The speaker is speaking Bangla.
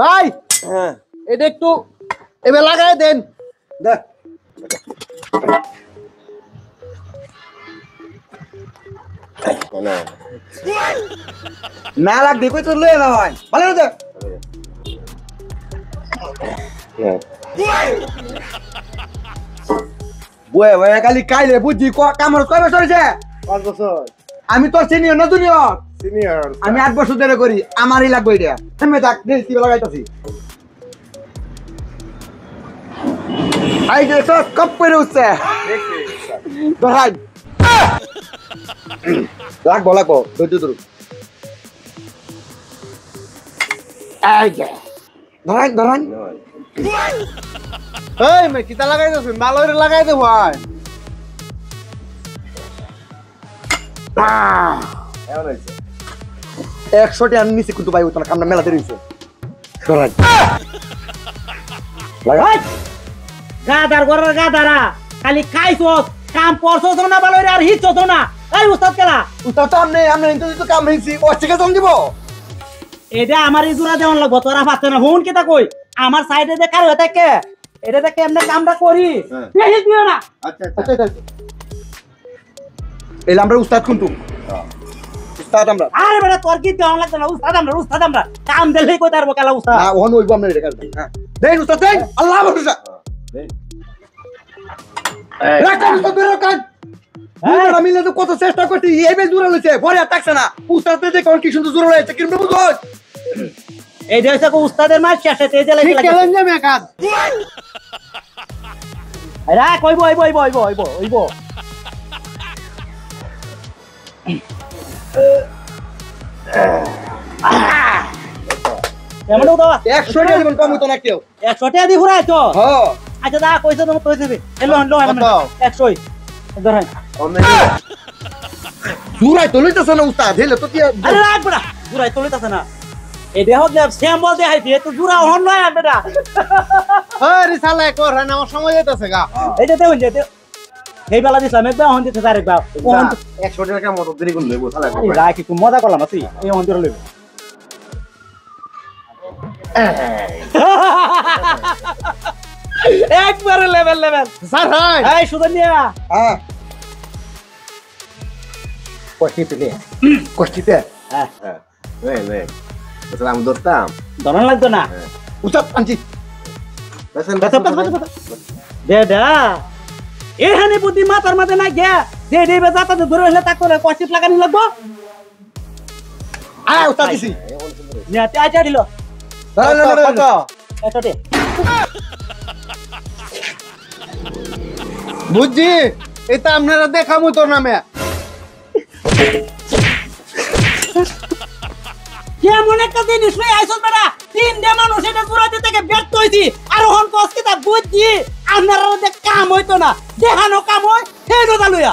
ভাই এটা একটু এবার লাগাই দেন। না লাগবে কই তো লয়ে না ভাই ভালো না বয়ে বয়ে খালি কাইলে বুঝি কামড় কয় বছর হয়েছে? 5 বছর। আমি তোর সিনিয়র না জুনিয়র? সিনিয়র। আমি 8 বছর ধরে করি, আমারই লাগবে এটা। আমি দেখ দেখি লাগাইতাছি। আই যে সব কপ করে উঠছে ভাই লাগবো লাগবো ধৈর্য ধরু। এই যে ধরান ধরান এই মে কিটা লাগাইতেছেন? ভালো করে লাগাই দে ভাই। এমন হইছে 100 টাকা নিচে কিন্তু ভাই ওটা কামনা মেলা দেরিছে। ধরান লাগাই গাদার গরার গাদারা খালি খাইছস কাম করছস না ভালো আর হিচছস না। এই উস্তাদ কেলা উস্তাদ তো আমনে আমনে তো কাম হইছি ও ঠিক আছে দিব। এটা আমার ইজুরা দেওয়ান লাগবো, তোরা পাচ্ছে না। হুন কিতা কই আমার সাইডে দে কার হতে কে এটা দেখে এমনি কামটা করি দেখি দিও না। আচ্ছা আচ্ছা আচ্ছা এলা আমরা উস্তাদ কিন্তু উস্তাদ আমরা। আরে বেটা তোর কি দেওয়ান লাগবে না? উস্তাদ আমরা কাম দিলেই কই তারবো কালা উস্তাদ। না ওহন হইব আমরা এটা কাজ। হ্যাঁ দেন উস্তাদ দেন আল্লাহ ভরসা। রাখান তো বেরো কান আমরা মিলে তো কত চেষ্টা করছি এই বেল দূরে লইছে পরে আর থাকছে না। উস্তাদে যে কোন কি সুন্দর জোর হয়েছে কিরম বুঝছ? এই দেশে কো উস্তাদের মার শেষে তেজে লাগি লাগে। কেলেন যে মেকাজ রা কইবো হইবো কেমন দাও 100 টাকা দিবেন কম হইতো না কেউ। 100 টাকা দি ঘুরাই তো। হ্যাঁ আচ্ছা দা কইছো তুমি কই দিবি এলো 100 ধরেন জুরাই তো লইতেছ না উস্তাদ হেলে তো কি আরে রাখ বড়া ঘুরাই তোলিতাছে না। এই দেহ যে স্যাম্পল দেখাইছি এত জুরা হন নয় বেটা। আরে শালা কর না আমার সময় যাইতাছে গা। এইটা দেখুন যে এই বেলা দিছিলাম একবার হন দিতে আরেকবার কোন 100 টাকা মতো দেরি করে লইবো শালা। রাখ একটু মজা করলাম আছি এই হন দিলে লইব। একবারে লেভেল স্যার হাই এই সুদন নিয়া হ্যাঁ কষ্টিতে নে কষ্টিতে হ্যাঁ নে বুঝলাম দরতাম দরন লাগতো না উস্তাদ আনছি দেডা এখানে বুদ্ধি মাথার মাঝে না গিয়া যে দেবে যাতা ধরে হলে তাক করে কষ্টিত লাগানি লাগবো। আয় উস্তাদ দিছি নিয়াতে আইটা দিল কত এটাতে বুঝছি এটা আপনারা দেখামু তোর নামে। কেমন একটা জিনিস লই আইছস বেটা 3 মানুষ এটা জুরাতে থেকে ব্যর্থ হইছি আর হন কস কি তা বুঝছি আপনারা কাম হইতো না দেখানো কাম হয় সেই কথা লইয়া